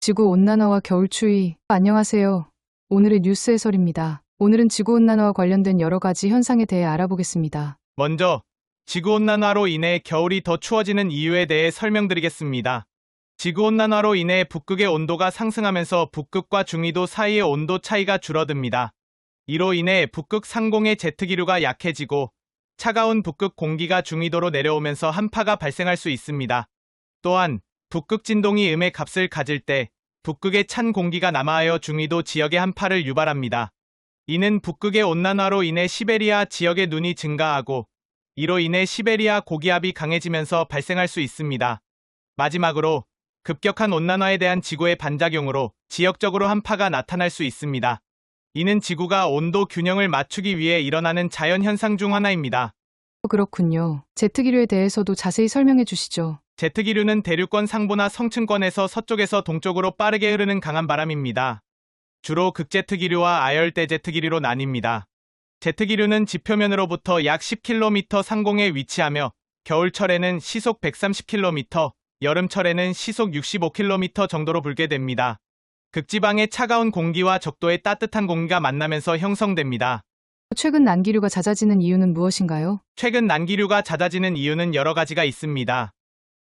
지구온난화와 겨울추위. 안녕하세요. 오늘의 뉴스 해설입니다. 오늘은 지구온난화와 관련된 여러 가지 현상에 대해 알아보겠습니다. 먼저 지구온난화로 인해 겨울이 더 추워지는 이유에 대해 설명드리겠습니다. 지구온난화로 인해 북극의 온도가 상승하면서 북극과 중위도 사이의 온도 차이가 줄어듭니다. 이로 인해 북극 상공의 제트기류가 약해지고 차가운 북극 공기가 중위도로 내려오면서 한파가 발생할 수 있습니다. 또한 북극 진동이 음의 값을 가질 때 북극의 찬 공기가 남하하여 중위도 지역의 한파를 유발합니다. 이는 북극의 온난화로 인해 시베리아 지역의 눈이 증가하고 이로 인해 시베리아 고기압이 강해지면서 발생할 수 있습니다. 마지막으로 급격한 온난화에 대한 지구의 반작용으로 지역적으로 한파가 나타날 수 있습니다. 이는 지구가 온도 균형을 맞추기 위해 일어나는 자연현상 중 하나입니다. 그렇군요. 제트기류에 대해서도 자세히 설명해 주시죠. 제트기류는 대륙권 상부나 성층권에서 서쪽에서 동쪽으로 빠르게 흐르는 강한 바람입니다. 주로 극제트기류와 아열대 제트기류로 나뉩니다. 제트기류는 지표면으로부터 약 10km 상공에 위치하며 겨울철에는 시속 130km, 여름철에는 시속 65km 정도로 불게 됩니다. 극지방의 차가운 공기와 적도의 따뜻한 공기가 만나면서 형성됩니다. 최근 난기류가 잦아지는 이유는 무엇인가요? 최근 난기류가 잦아지는 이유는 여러 가지가 있습니다.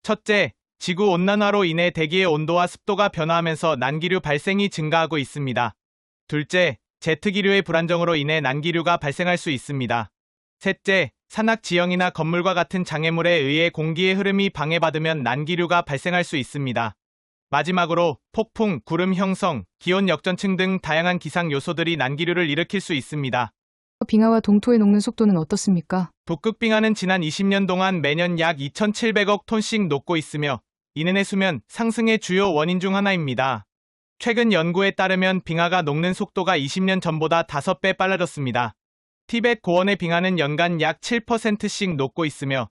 첫째, 지구온난화로 인해 대기의 온도와 습도가 변화하면서 난기류 발생이 증가하고 있습니다. 둘째, 제트기류의 불안정으로 인해 난기류가 발생할 수 있습니다. 셋째, 산악지형이나 건물과 같은 장애물에 의해 공기의 흐름이 방해받으면 난기류가 발생할 수 있습니다. 마지막으로 폭풍, 구름 형성, 기온 역전층 등 다양한 기상 요소들이 난기류를 일으킬 수 있습니다. 빙하와 동토의 녹는 속도는 어떻습니까? 북극 빙하는 지난 20년 동안 매년 약 2,700억 톤씩 녹고 있으며 이는 해수면 상승의 주요 원인 중 하나입니다. 최근 연구에 따르면 빙하가 녹는 속도가 20년 전보다 5배 빨라졌습니다. 티벳 고원의 빙하는 연간 약 7%씩 녹고 있으며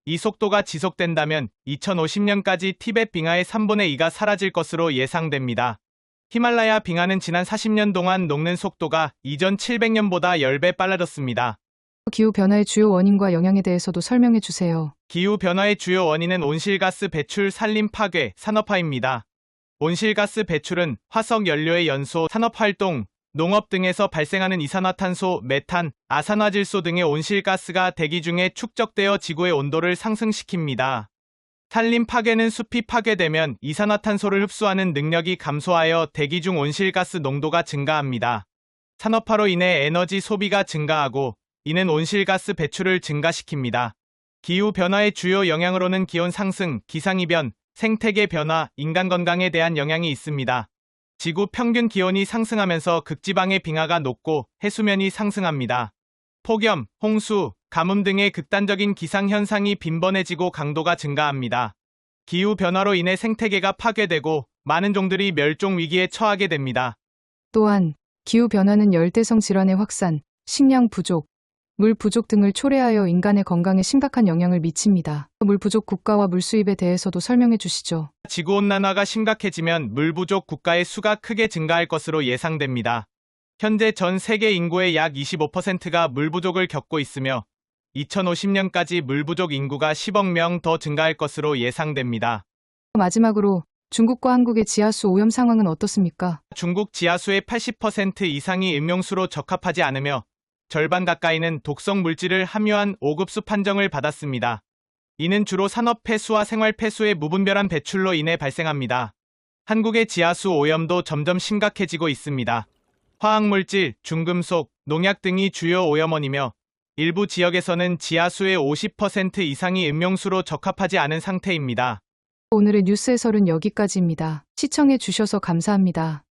이 속도가 지속된다면 2050년까지 티벳 빙하의 3분의 2가 사라질 것으로 예상됩니다. 히말라야 빙하는 지난 40년 동안 녹는 속도가 이전 700년보다 10배 빨라졌습니다. 기후변화의 주요 원인과 영향에 대해서도 설명해 주세요. 기후변화의 주요 원인은 온실가스 배출, 산림 파괴, 산업화입니다. 온실가스 배출은 화석 연료의 연소, 산업활동, 농업 등에서 발생하는 이산화탄소, 메탄, 아산화질소 등의 온실가스가 대기 중에 축적되어 지구의 온도를 상승시킵니다. 산림 파괴는 숲이 파괴되면 이산화탄소를 흡수하는 능력이 감소하여 대기 중 온실가스 농도가 증가합니다. 산업화로 인해 에너지 소비가 증가하고 이는 온실가스 배출을 증가시킵니다. 기후변화의 주요 영향으로는 기온 상승, 기상이변, 생태계 변화, 인간 건강에 대한 영향이 있습니다. 지구 평균 기온이 상승하면서 극지방의 빙하가 녹고 해수면이 상승합니다. 폭염, 홍수, 가뭄 등의 극단적인 기상현상이 빈번해지고 강도가 증가합니다. 기후변화로 인해 생태계가 파괴되고 많은 종들이 멸종 위기에 처하게 됩니다. 또한 기후변화는 열대성 질환의 확산, 식량 부족, 물 부족 등을 초래하여 인간의 건강에 심각한 영향을 미칩니다. 물 부족 국가와 물 수입에 대해서도 설명해 주시죠. 지구온난화가 심각해지면 물 부족 국가의 수가 크게 증가할 것으로 예상됩니다. 현재 전 세계 인구의 약 25%가 물 부족을 겪고 있으며 2050년까지 물 부족 인구가 10억 명 더 증가할 것으로 예상됩니다. 마지막으로 중국과 한국의 지하수 오염 상황은 어떻습니까? 중국 지하수의 80% 이상이 음용수로 적합하지 않으며 절반 가까이는 독성 물질을 함유한 5급수 판정을 받았습니다. 이는 주로 산업 폐수와 생활 폐수의 무분별한 배출로 인해 발생합니다. 한국의 지하수 오염도 점점 심각해지고 있습니다. 화학물질, 중금속, 농약 등이 주요 오염원이며 일부 지역에서는 지하수의 50% 이상이 음용수로 적합하지 않은 상태입니다. 오늘의 뉴스 해설은 여기까지입니다. 시청해 주셔서 감사합니다.